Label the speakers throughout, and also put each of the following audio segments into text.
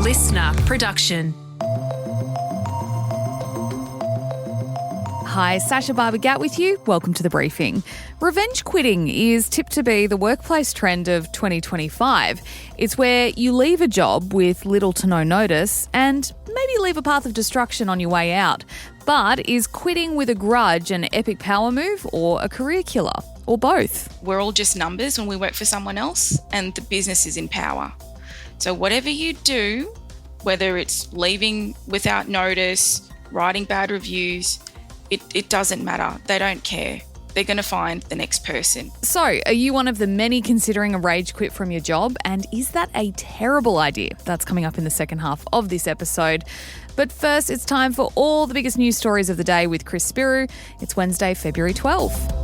Speaker 1: listener production.
Speaker 2: Hi, Sacha Barbour Gatt with you. Welcome to The Briefing. Revenge quitting is tipped to be the workplace trend of 2025. It's where you leave a job with little to no notice and maybe leave a path of destruction on your way out. But is quitting with a grudge an epic power move or a career killer? Or both?
Speaker 3: We're all just numbers when we work for someone else, and the business is in power. So whatever you do, whether it's leaving without notice, writing bad reviews, it doesn't matter. They don't care. They're going to find the next person.
Speaker 2: So, are you one of the many considering a rage quit from your job? And is that a terrible idea? That's coming up in the second half of this episode. But first, it's time for all the biggest news stories of the day with Chris Spiru. It's Wednesday, February 12th.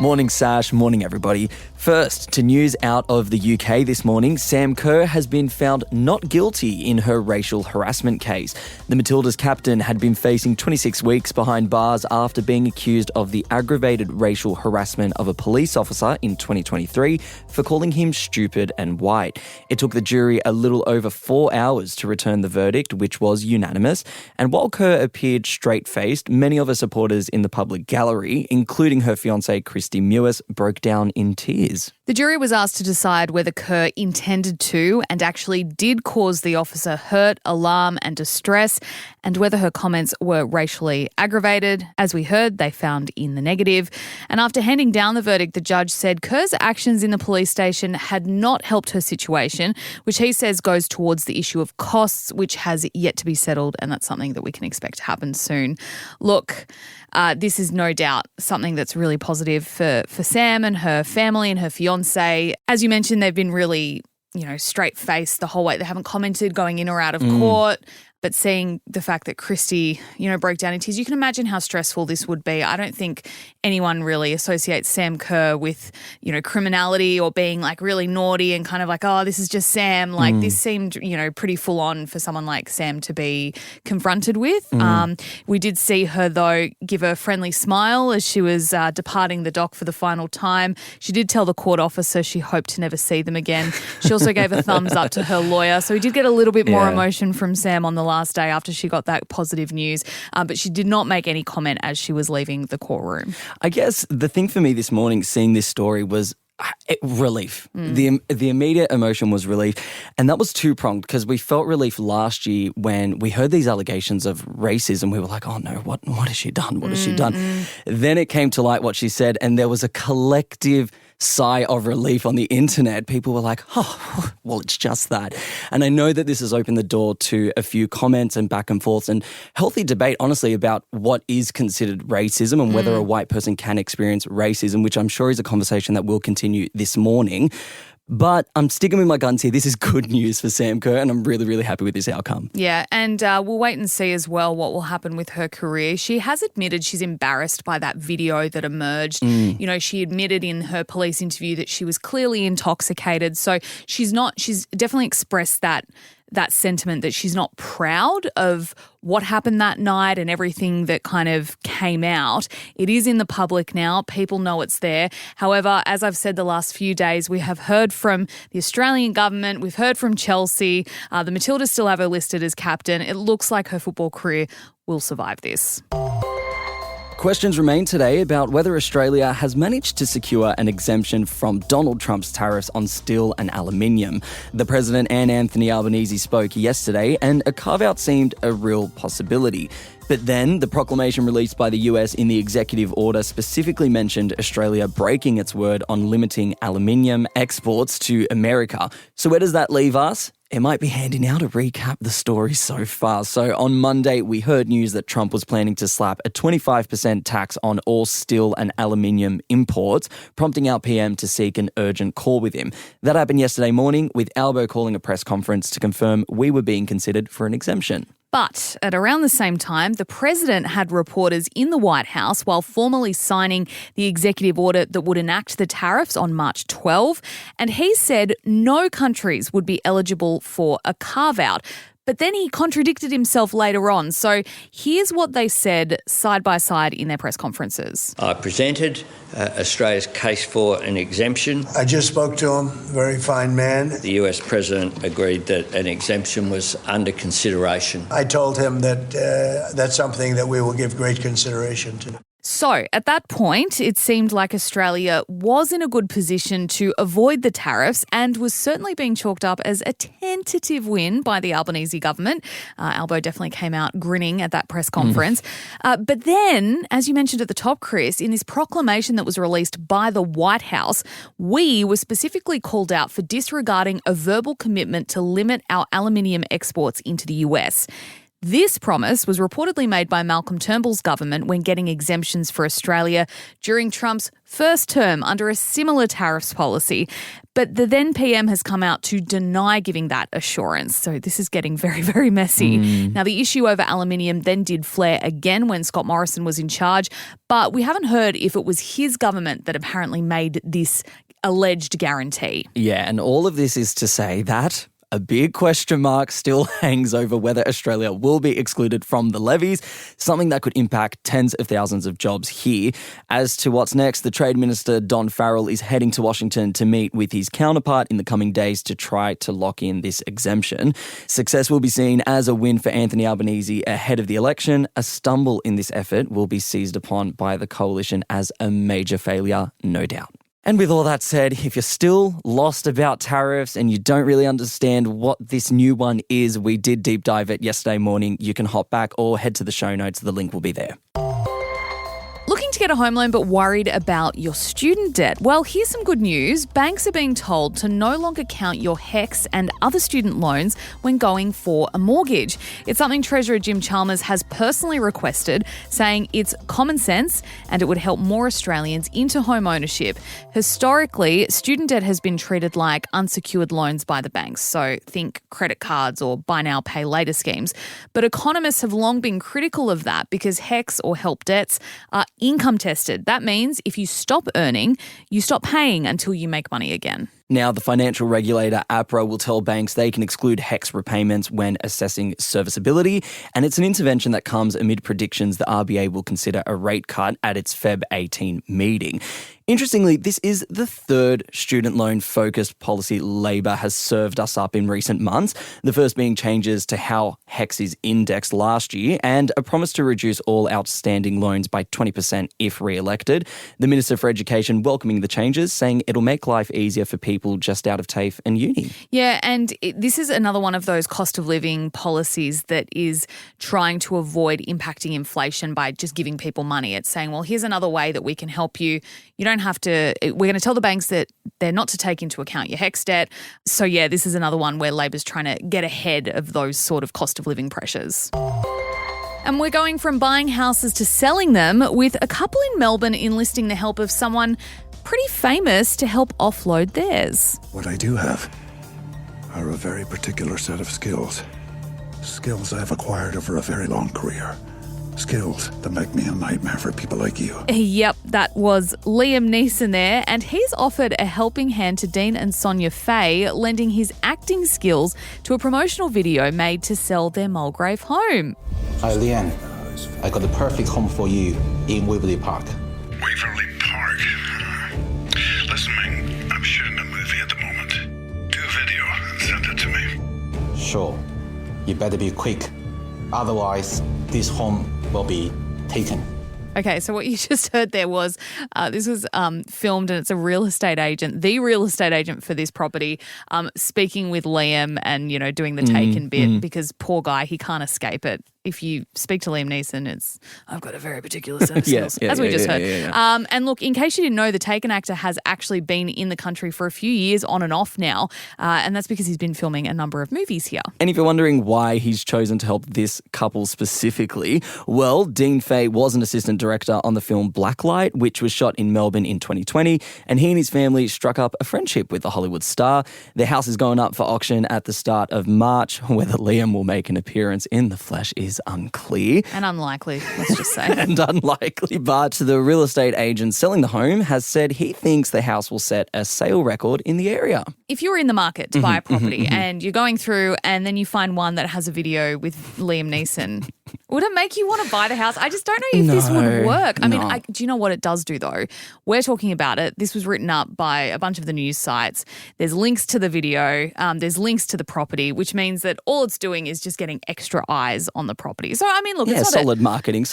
Speaker 4: Morning, Sash. Morning, everybody. First, to news out of the UK this morning, Sam Kerr has been found not guilty in her racial harassment case. The Matilda's captain had been facing 26 weeks behind bars after being accused of the aggravated racial harassment of a police officer in 2023 for calling him stupid and white. It took the jury a little over 4 hours to return the verdict, which was unanimous. And while Kerr appeared straight-faced, many of her supporters in the public gallery, including her fiancé Christy Mewis, broke down in tears.
Speaker 2: The jury was asked to decide whether Kerr intended to and actually did cause the officer hurt, alarm and distress, and whether her comments were racially aggravated. As we heard, they found in the negative. And after handing down the verdict, the judge said Kerr's actions in the police station had not helped her situation, which he says goes towards the issue of costs, which has yet to be settled, and that's something that we can expect to happen soon. Look, this is no doubt something that's really positive for Sam and her family and her fiancé. As you mentioned, they've been really, straight-faced the whole way. They haven't commented going in or out of court. But seeing the fact that Christy, broke down in tears, you can imagine how stressful this would be. I don't think anyone really associates Sam Kerr with, criminality or being like really naughty and kind of like, oh, this is just Sam. Like this seemed, pretty full on for someone like Sam to be confronted with. We did see her, though, give a friendly smile as she was departing the dock for the final time. She did tell the court officer she hoped to never see them again. She also gave a thumbs up to her lawyer. So we did get a little bit more emotion from Sam on the last day after she got that positive news, but she did not make any comment as she was leaving the courtroom.
Speaker 4: I guess the thing for me this morning, seeing this story, was relief. The immediate emotion was relief, and that was two-pronged because we felt relief last year when we heard these allegations of racism. We were like, oh no, what has she done? What has she done? Then it came to light what she said, and there was a collective sigh of relief on the internet. People were like, oh, well, it's just that. And I know that this has opened the door to a few comments and back and forths and healthy debate, honestly, about what is considered racism and whether a white person can experience racism, which I'm sure is a conversation that will continue this morning. But I'm sticking with my guns here. This is good news for Sam Kerr, and I'm really, really happy with this outcome.
Speaker 2: Yeah, and we'll wait and see as well what will happen with her career. She has admitted she's embarrassed by that video that emerged. She admitted in her police interview that she was clearly intoxicated. So she's definitely expressed that sentiment that she's not proud of what happened that night and everything that kind of came out. It is in the public now. People know it's there. However, as I've said the last few days, we have heard from the Australian government. We've heard from Chelsea. The Matildas still have her listed as captain. It looks like her football career will survive this.
Speaker 4: Questions remain today about whether Australia has managed to secure an exemption from Donald Trump's tariffs on steel and aluminium. The President and Anthony Albanese spoke yesterday, and a carve-out seemed a real possibility. But then the proclamation released by the US in the executive order specifically mentioned Australia breaking its word on limiting aluminium exports to America. So where does that leave us? It might be handy now to recap the story so far. So on Monday, we heard news that Trump was planning to slap a 25% tax on all steel and aluminium imports, prompting our PM to seek an urgent call with him. That happened yesterday morning, with Albo calling a press conference to confirm we were being considered for an exemption.
Speaker 2: But at around the same time, the president had reporters in the White House while formally signing the executive order that would enact the tariffs on March 12. And he said no countries would be eligible for a carve-out. But then he contradicted himself later on. So here's what they said side by side in their press conferences.
Speaker 1: I presented Australia's case for an exemption.
Speaker 5: I just spoke to him, very fine man.
Speaker 1: The US President agreed that an exemption was under consideration.
Speaker 5: I told him that that's something that we will give great consideration to.
Speaker 2: So at that point, it seemed like Australia was in a good position to avoid the tariffs and was certainly being chalked up as a tentative win by the Albanese government. Albo definitely came out grinning at that press conference. But then, as you mentioned at the top, Chris, in this proclamation that was released by the White House, we were specifically called out for disregarding a verbal commitment to limit our aluminium exports into the US. This promise was reportedly made by Malcolm Turnbull's government when getting exemptions for Australia during Trump's first term under a similar tariffs policy. But the then PM has come out to deny giving that assurance. So this is getting very, very messy. Now, the issue over aluminium then did flare again when Scott Morrison was in charge, but we haven't heard if it was his government that apparently made this alleged guarantee.
Speaker 4: Yeah, and all of this is to say that a big question mark still hangs over whether Australia will be excluded from the levies, something that could impact tens of thousands of jobs here. As to what's next, the Trade Minister, Don Farrell, is heading to Washington to meet with his counterpart in the coming days to try to lock in this exemption. Success will be seen as a win for Anthony Albanese ahead of the election. A stumble in this effort will be seized upon by the coalition as a major failure, no doubt. And with all that said, if you're still lost about tariffs and you don't really understand what this new one is, we did deep dive it yesterday morning. You can hop back or head to the show notes. The link will be there.
Speaker 2: Looking to get a home loan but worried about your student debt? Well, here's some good news. Banks are being told to no longer count your HECS and other student loans when going for a mortgage. It's something Treasurer Jim Chalmers has personally requested, saying it's common sense and it would help more Australians into home ownership. Historically, student debt has been treated like unsecured loans by the banks, so think credit cards or buy now, pay later schemes. But economists have long been critical of that because HECS or help debts are income tested. That means if you stop earning, you stop paying until you make money again.
Speaker 4: Now, the financial regulator, APRA, will tell banks they can exclude HECS repayments when assessing serviceability, and it's an intervention that comes amid predictions the RBA will consider a rate cut at its Feb 18 meeting. Interestingly, this is the third student loan-focused policy Labor has served us up in recent months, the first being changes to how HECS is indexed last year and a promise to reduce all outstanding loans by 20% if re-elected. The Minister for Education welcoming the changes, saying it'll make life easier for people just out of TAFE and uni.
Speaker 2: Yeah, and this is another one of those cost of living policies that is trying to avoid impacting inflation by just giving people money. It's saying, well, here's another way that we can help you. You don't have to, we're going to tell the banks that they're not to take into account your HECS debt. So yeah, this is another one where Labor's trying to get ahead of those sort of cost of living pressures. And we're going from buying houses to selling them, with a couple in Melbourne enlisting the help of someone pretty famous to help offload theirs.
Speaker 6: What I do have are a very particular set of skills. Skills I've acquired over a very long career. Skills that make me a nightmare for people like you.
Speaker 2: Yep, that was Liam Neeson there, and he's offered a helping hand to Dean and Sonia Faye, lending his acting skills to a promotional video made to sell their Mulgrave home.
Speaker 7: Hi, Liam. I got the perfect home for you in Waverley Park.
Speaker 6: Waverley Park? Listen, man, I'm shooting a movie at the moment. Do a video and send it to me.
Speaker 7: Sure. You better be quick. Otherwise, this home will be taken.
Speaker 2: Okay, so what you just heard there was, this was filmed, and it's a real estate agent, the real estate agent for this property, speaking with Liam and, you know, doing the taken bit because poor guy, he can't escape it. If you speak to Liam Neeson, it's, I've got a very particular set of skills, as we just heard. Yeah. And look, in case you didn't know, the Taken actor has actually been in the country for a few years on and off now, and that's because he's been filming a number of movies here. And if you're wondering why he's chosen to help this couple specifically, well, Dean Fay was an assistant director on the film Blacklight, which was shot in Melbourne in 2020, and he and his family struck up a friendship with the Hollywood star. Their house is going up for auction at the start of March. Whether Liam will make an appearance in the flesh is
Speaker 4: is unclear.
Speaker 2: And unlikely, let's just say.
Speaker 4: And unlikely. But the real estate agent selling the home has said he thinks the house will set a sale record in the area.
Speaker 2: If you're in the market to buy a property and you're going through and then you find one that has a video with Liam Neeson, would it make you want to buy the house? I just don't know if this would work. I mean, do you know what it does do though? We're talking about it. This was written up by a bunch of the news sites. There's links to the video. There's links to the property, which means that all it's doing is just getting extra eyes on the property. So, I mean, look, it's not
Speaker 4: solid marketing.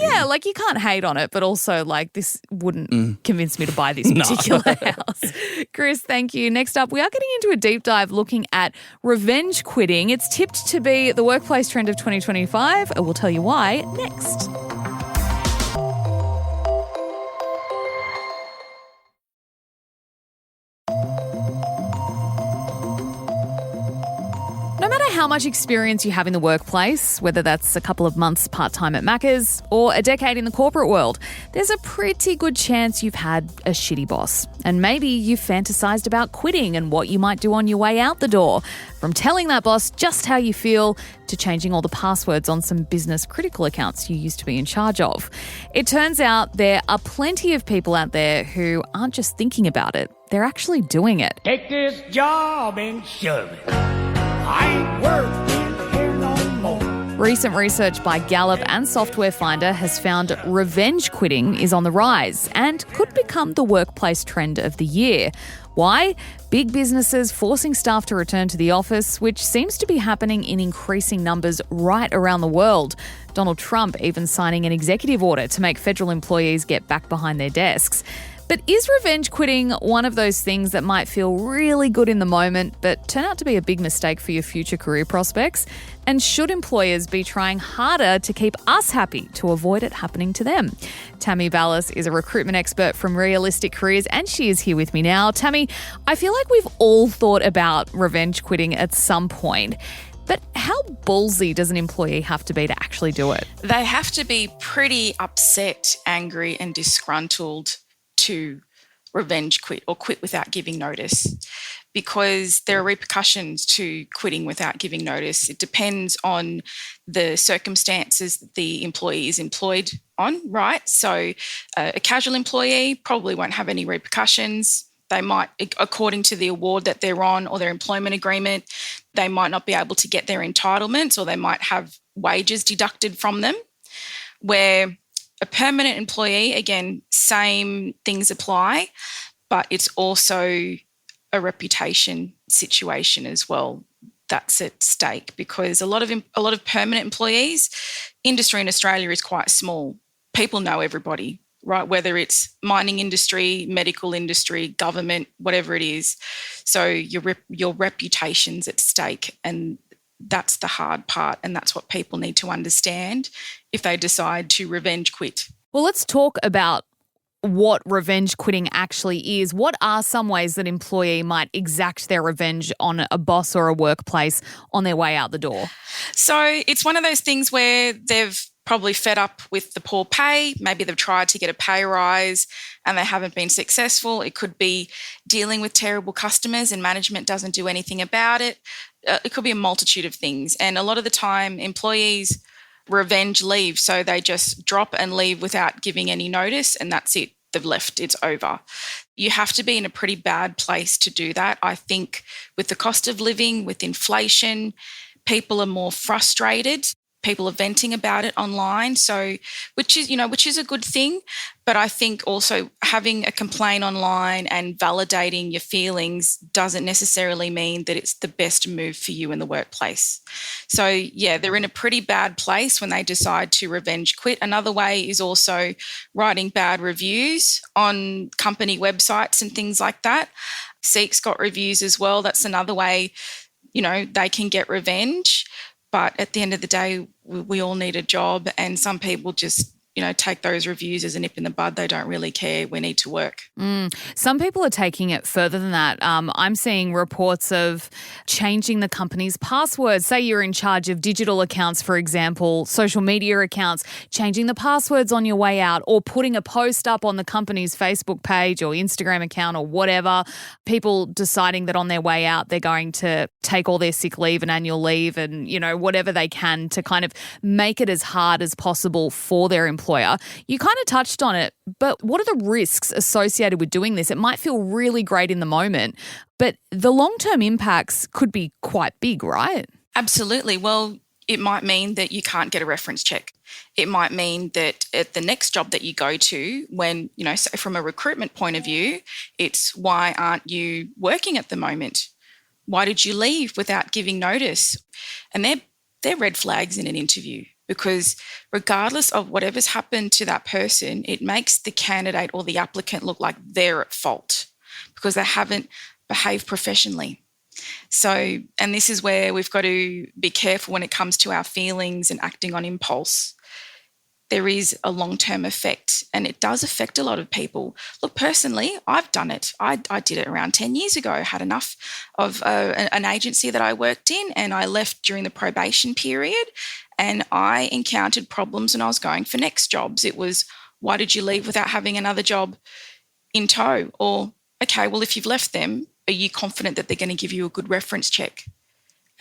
Speaker 2: Yeah, like you can't hate on it, but also like this wouldn't convince me to buy this particular house. Chris, thank you. Next up, we are getting into a deep dive looking at revenge quitting. It's tipped to be the workplace trend of 2025. We'll tell you why next. No matter how much experience you have in the workplace, whether that's a couple of months part-time at Macca's or a decade in the corporate world, there's a pretty good chance you've had a shitty boss. And maybe you've fantasised about quitting and what you might do on your way out the door. From telling that boss just how you feel to changing all the passwords on some business critical accounts you used to be in charge of. It turns out there are plenty of people out there who aren't just thinking about it, they're actually doing it.
Speaker 8: Take this job and shove it. I ain't working here no more.
Speaker 2: Recent research by Gallup and Software Finder has found revenge quitting is on the rise and could become the workplace trend of the year. Why? Big businesses forcing staff to return to the office, which seems to be happening in increasing numbers right around the world. Donald Trump even signing an executive order to make federal employees get back behind their desks. But is revenge quitting one of those things that might feel really good in the moment but turn out to be a big mistake for your future career prospects? And should employers be trying harder to keep us happy to avoid it happening to them? Tammie Ballis is a recruitment expert from Realistic Careers and she is here with me now. Tammie, I feel like we've all thought about revenge quitting at some point. But how ballsy does an employee have to be to actually do it?
Speaker 3: They have to be pretty upset, angry and disgruntled to revenge quit or quit without giving notice, because there are repercussions to quitting without giving notice. It depends on the circumstances that the employee is employed on, right? So a casual employee probably won't have any repercussions. They might, according to the award that they're on or their employment agreement, they might not be able to get their entitlements or they might have wages deducted from them. Where a permanent employee, again, same things apply, but it's also a reputation situation as well that's at stake, because a lot of permanent employees, industry in Australia is quite small. People know everybody, right? Whether it's mining industry, medical industry, government, whatever it is. So your reputation's at stake, and that's the hard part, and that's what people need to understand if they decide to revenge quit.
Speaker 2: Well, let's talk about what revenge quitting actually is. What are some ways that employee might exact their revenge on a boss or a workplace on their way out the door?
Speaker 3: So it's one of those things where they've probably fed up with the poor pay. Maybe they've tried to get a pay rise and they haven't been successful. It could be dealing with terrible customers and management doesn't do anything about it. It could be a multitude of things. And a lot of the time, employees revenge leave. So they just drop and leave without giving any notice, and that's it. They've left. It's over. You have to be in a pretty bad place to do that. I think with the cost of living, with inflation, people are more frustrated. People are venting about it online, so which is a good thing. But I think also having a complaint online and validating your feelings doesn't necessarily mean that it's the best move for you in the workplace. So yeah, they're in a pretty bad place when they decide to revenge quit. Another way is also writing bad reviews on company websites and things like that. HECS got reviews as well. That's another way, they can get revenge. But at the end of the day, we all need a job, and some people just, take those reviews as a nip in the bud. They don't really care. We need to work.
Speaker 2: Some people are taking it further than that. I'm seeing reports of changing the company's passwords. Say you're in charge of digital accounts, for example, social media accounts, changing the passwords on your way out or putting a post up on the company's Facebook page or Instagram account or whatever. People deciding that on their way out they're going to take all their sick leave and annual leave and, whatever they can to kind of make it as hard as possible for their employer. You kind of touched on it, but what are the risks associated with doing this? It might feel really great in the moment, but the long-term impacts could be quite big, right?
Speaker 3: Absolutely. Well, it might mean that you can't get a reference check. It might mean that at the next job that you go to, when, say from a recruitment point of view, it's why aren't you working at the moment? Why did you leave without giving notice? And they're red flags in an interview. Because regardless of whatever's happened to that person, it makes the candidate or the applicant look like they're at fault because they haven't behaved professionally. So, and this is where we've got to be careful when it comes to our feelings and acting on impulse. There is a long-term effect and it does affect a lot of people. Look, personally, I've done it. I did it around 10 years ago. I had enough of an agency that I worked in and I left during the probation period and I encountered problems when I was going for next jobs. It was, why did you leave without having another job in tow? Or, okay, well, if you've left them, are you confident that they're going to give you a good reference check?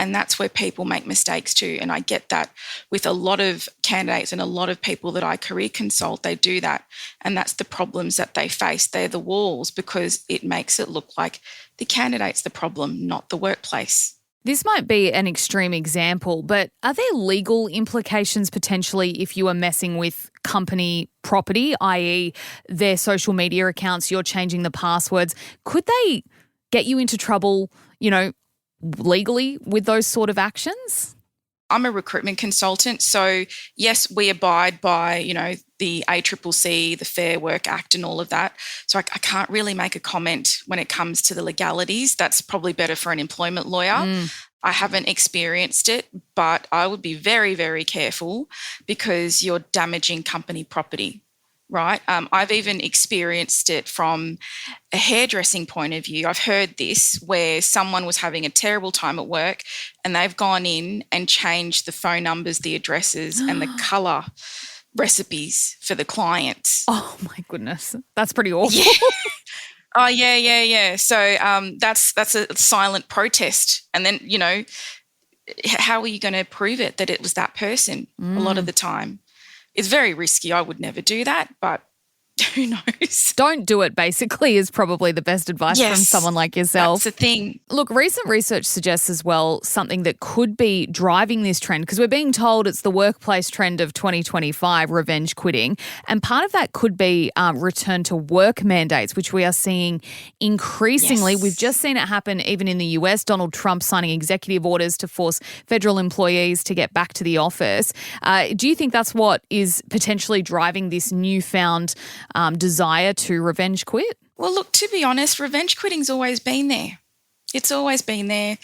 Speaker 3: And that's where people make mistakes too. And I get that with a lot of candidates and a lot of people that I career consult, they do that. And that's the problems that they face. They're the walls because it makes it look like the candidate's the problem, not the workplace.
Speaker 2: This might be an extreme example, but are there legal implications potentially if you are messing with company property, i.e. their social media accounts, you're changing the passwords? Could they get you into trouble, legally with those sort of actions?
Speaker 3: I'm a recruitment consultant, so yes, we abide by, the ACCC, the Fair Work Act and all of that. So I can't really make a comment when it comes to the legalities. That's probably better for an employment lawyer. I haven't experienced it, but I would be very, very careful because you're damaging company property. Right. I've even experienced it from a hairdressing point of view. I've heard this where someone was having a terrible time at work and they've gone in and changed the phone numbers, the addresses and the colour recipes for the clients.
Speaker 2: Oh, my goodness. That's pretty awful.
Speaker 3: Yeah. Oh, yeah. So that's a silent protest. And then, how are you going to prove it that it was that person a lot of the time? It's very risky. I would never do that, but who knows?
Speaker 2: Don't do it, basically, is probably the best advice from someone like yourself.
Speaker 3: That's the thing.
Speaker 2: Look, recent research suggests as well something that could be driving this trend, because we're being told it's the workplace trend of 2025, revenge quitting. And part of that could be return to work mandates, which we are seeing increasingly.
Speaker 3: Yes.
Speaker 2: We've just seen it happen even in the US, Donald Trump signing executive orders to force federal employees to get back to the office. Do you think that's what is potentially driving this newfound desire to revenge quit?
Speaker 3: Well, look, to be honest, revenge quitting's always been there. It's always been there.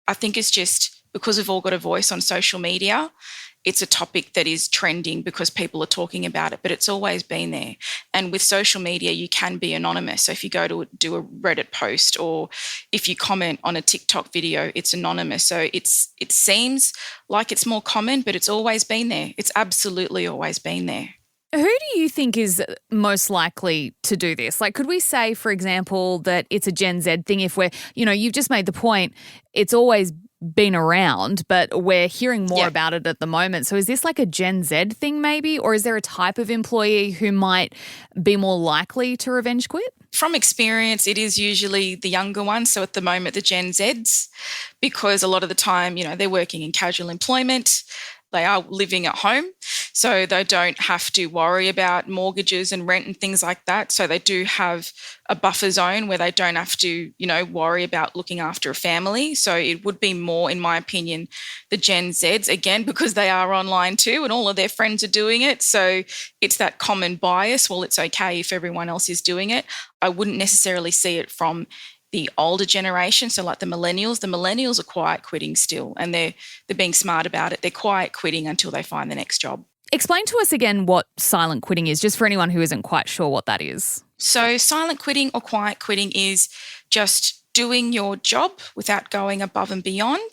Speaker 3: I think it's just because we've all got a voice on social media, it's a topic that is trending because people are talking about it, but it's always been there. And with social media, you can be anonymous. So if you go to do a Reddit post or if you comment on a TikTok video, it's anonymous. So it seems like it's more common, but it's always been there. It's absolutely always been there.
Speaker 2: Who do you think is most likely to do this? Like, could we say, for example, that it's a Gen Z thing if we're, you've just made the point, it's always been around, but we're hearing more about it at the moment. So is this like a Gen Z thing maybe? Or is there a type of employee who might be more likely to revenge quit?
Speaker 3: From experience, it is usually the younger ones. So at the moment, the Gen Zs, because a lot of the time, they're working in casual employment. They are living at home, so they don't have to worry about mortgages and rent and things like that. So they do have a buffer zone where they don't have to, worry about looking after a family. So it would be more, in my opinion, the Gen Zs, again, because they are online too and all of their friends are doing it. So it's that common bias. Well, it's okay if everyone else is doing it. I wouldn't necessarily see it from the older generation, so like the millennials are quiet quitting still, and they're being smart about it. They're quiet quitting until they find the next job.
Speaker 2: Explain to us again what silent quitting is, just for anyone who isn't quite sure what that is.
Speaker 3: So silent quitting or quiet quitting is just doing your job without going above and beyond,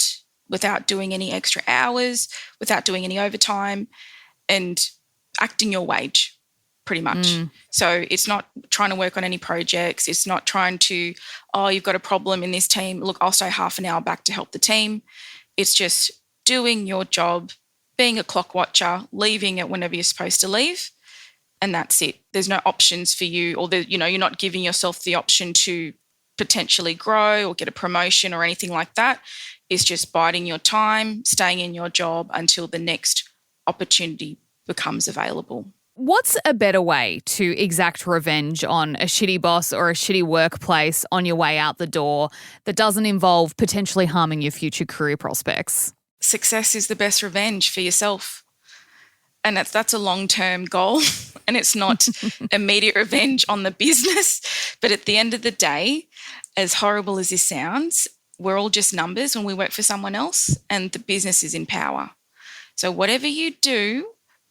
Speaker 3: without doing any extra hours, without doing any overtime, and acting your wage, pretty much. So it's not trying to work on any projects. It's not trying to, oh, you've got a problem in this team. Look, I'll stay half an hour back to help the team. It's just doing your job, being a clock watcher, leaving it whenever you're supposed to leave, and that's it. There's no options for you, or you're not giving yourself the option to potentially grow or get a promotion or anything like that. It's just biding your time, staying in your job until the next opportunity becomes available.
Speaker 2: What's a better way to exact revenge on a shitty boss or a shitty workplace on your way out the door that doesn't involve potentially harming your future career prospects?
Speaker 3: Success is the best revenge for yourself. And that's a long-term goal, and it's not immediate revenge on the business. But at the end of the day, as horrible as this sounds, we're all just numbers when we work for someone else, and the business is in power. So whatever you do,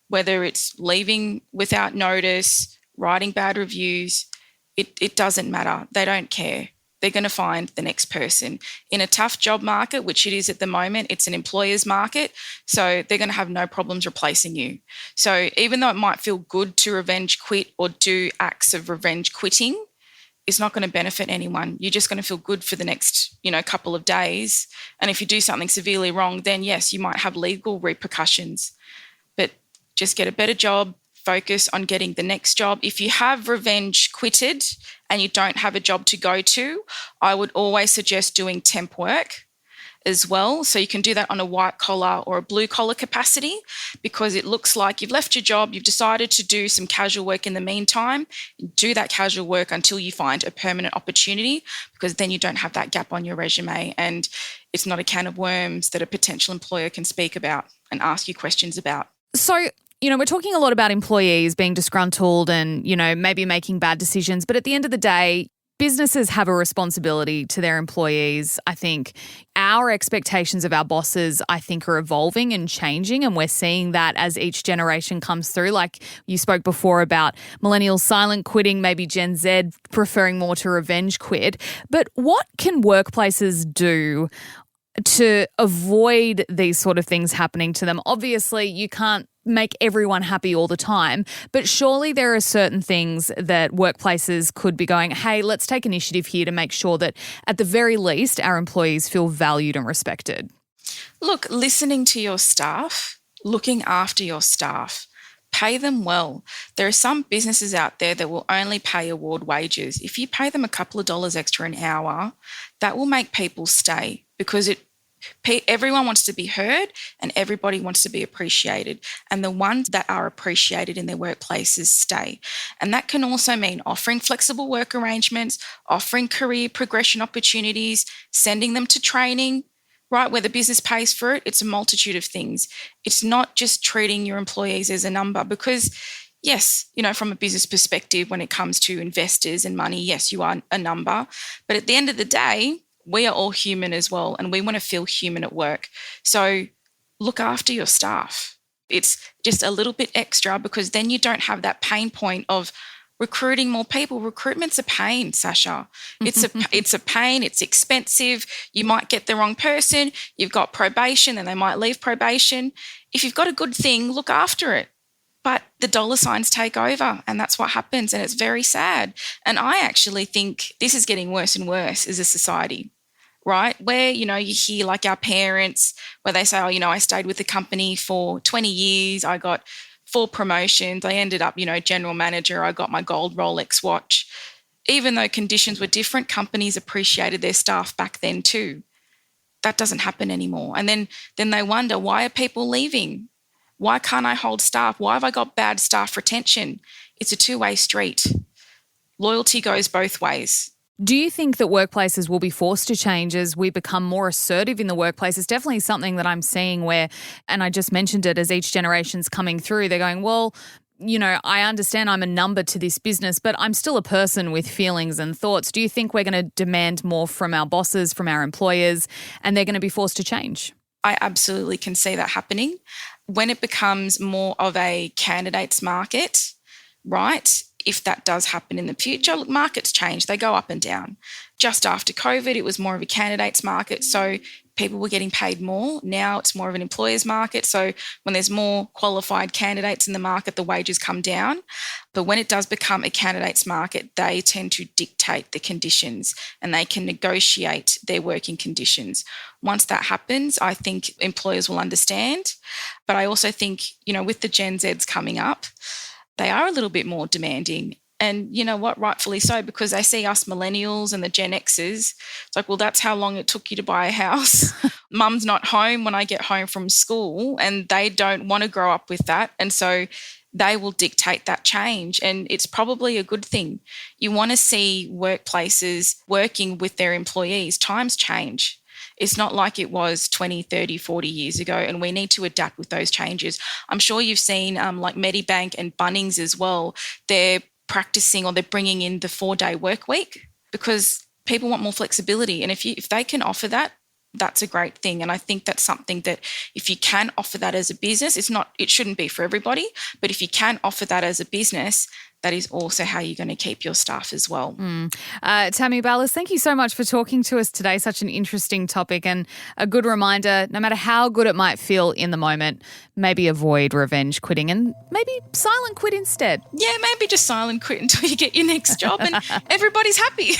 Speaker 3: whether it's leaving without notice, writing bad reviews, it doesn't matter. They don't care. They're going to find the next person. In a tough job market, which it is at the moment, it's an employer's market, so they're going to have no problems replacing you. So even though it might feel good to revenge quit or do acts of revenge quitting, it's not going to benefit anyone. You're just going to feel good for the next, couple of days. And if you do something severely wrong, then yes, you might have legal repercussions. But just get a better job, focus on getting the next job. If you have revenge quitted and you don't have a job to go to, I would always suggest doing temp work as well. So you can do that on a white collar or a blue collar capacity, because it looks like you've left your job, you've decided to do some casual work in the meantime. Do that casual work until you find a permanent opportunity, because then you don't have that gap on your resume, and it's not a can of worms that a potential employer can speak about and ask you questions about.
Speaker 2: So, we're talking a lot about employees being disgruntled and, maybe making bad decisions. But at the end of the day, businesses have a responsibility to their employees. I think our expectations of our bosses, I think, are evolving and changing, and we're seeing that as each generation comes through. Like you spoke before about millennials silent quitting, maybe Gen Z preferring more to revenge quit. But what can workplaces do to avoid these sort of things happening to them? Obviously, you can't make everyone happy all the time, but surely there are certain things that workplaces could be going, hey, let's take initiative here to make sure that at the very least our employees feel valued and respected.
Speaker 3: Look, listening to your staff, looking after your staff, pay them well. There are some businesses out there that will only pay award wages. If you pay them a couple of dollars extra an hour, that will make people stay, because everyone wants to be heard and everybody wants to be appreciated. And the ones that are appreciated in their workplaces stay. And that can also mean offering flexible work arrangements, offering career progression opportunities, sending them to training, right, where the business pays for it. It's a multitude of things. It's not just treating your employees as a number, because yes, from a business perspective, when it comes to investors and money, yes, you are a number. But at the end of the day, we are all human as well, and we want to feel human at work. So look after your staff. It's just a little bit extra, because then you don't have that pain point of recruiting more people. Recruitment's a pain, Sacha. It's a pain. It's expensive. You might get the wrong person. You've got probation, and they might leave probation. If you've got a good thing, look after it. But the dollar signs take over, and that's what happens, and it's very sad. And I actually think this is getting worse and worse as a society, right? Where, you hear like our parents, where they say, oh, I stayed with the company for 20 years. I got 4 promotions. I ended up, general manager. I got my gold Rolex watch. Even though conditions were different, companies appreciated their staff back then too. That doesn't happen anymore. And then they wonder, why are people leaving? Why can't I hold staff? Why have I got bad staff retention? It's a two-way street. Loyalty goes both ways.
Speaker 2: Do you think that workplaces will be forced to change as we become more assertive in the workplace? It's definitely something that I'm seeing where, and I just mentioned it, as each generation's coming through, they're going, well, I understand I'm a number to this business, but I'm still a person with feelings and thoughts. Do you think we're going to demand more from our bosses, from our employers, and they're going to be forced to change?
Speaker 3: I absolutely can see that happening. when it becomes more of a candidates market, right, if that does happen in the future, look, markets change. They go up and down. Just after COVID, it was more of a candidates market. So people were getting paid more. Now it's more of an employer's market. So when there's more qualified candidates in the market, the wages come down. But when it does become a candidates market, they tend to dictate the conditions and they can negotiate their working conditions. Once that happens, I think employers will understand. But I also think, with the Gen Zs coming up, they are a little bit more demanding. And you know what? Rightfully so, because they see us millennials and the Gen Xers. It's like, well, that's how long it took you to buy a house. Mum's not home when I get home from school, and they don't want to grow up with that. And so they will dictate that change. And it's probably a good thing. You want to see workplaces working with their employees. Times change. It's not like it was 20, 30, 40 years ago, and we need to adapt with those changes. I'm sure you've seen like Medibank and Bunnings as well. They're practicing, or they're bringing in the 4-day work week because people want more flexibility. And if they can offer that, that's a great thing. And I think that's something that if you can offer that as a business, it shouldn't be for everybody, but if you can offer that as a business, that is also how you're going to keep your staff as well.
Speaker 2: Tammie Ballis, thank you so much for talking to us today. Such an interesting topic and a good reminder, no matter how good it might feel in the moment, maybe avoid revenge quitting and maybe silent quit instead.
Speaker 3: Yeah, maybe just silent quit until you get your next job and everybody's happy.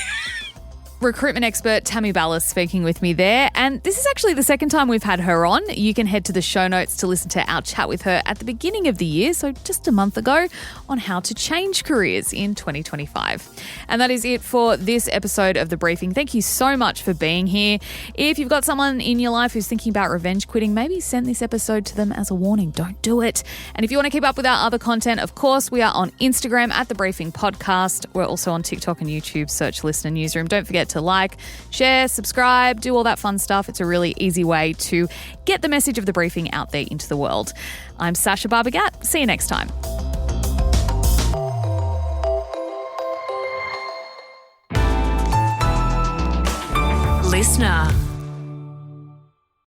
Speaker 2: Recruitment expert Tammie Ballis speaking with me there. And this is actually the second time we've had her on. You can head to the show notes to listen to our chat with her at the beginning of the year, so just a month ago, on how to change careers in 2025. And that is it for this episode of The Briefing. Thank you so much for being here. If you've got someone in your life who's thinking about revenge quitting, maybe send this episode to them as a warning. Don't do it. And if you want to keep up with our other content, of course, we are on Instagram at The Briefing Podcast. We're also on TikTok and YouTube. Search Listener Newsroom. Don't forget to like, share, subscribe, do all that fun stuff. It's a really easy way to get the message of The Briefing out there into the world. I'm Sacha Barbour Gatt. See you next time.
Speaker 9: Listener.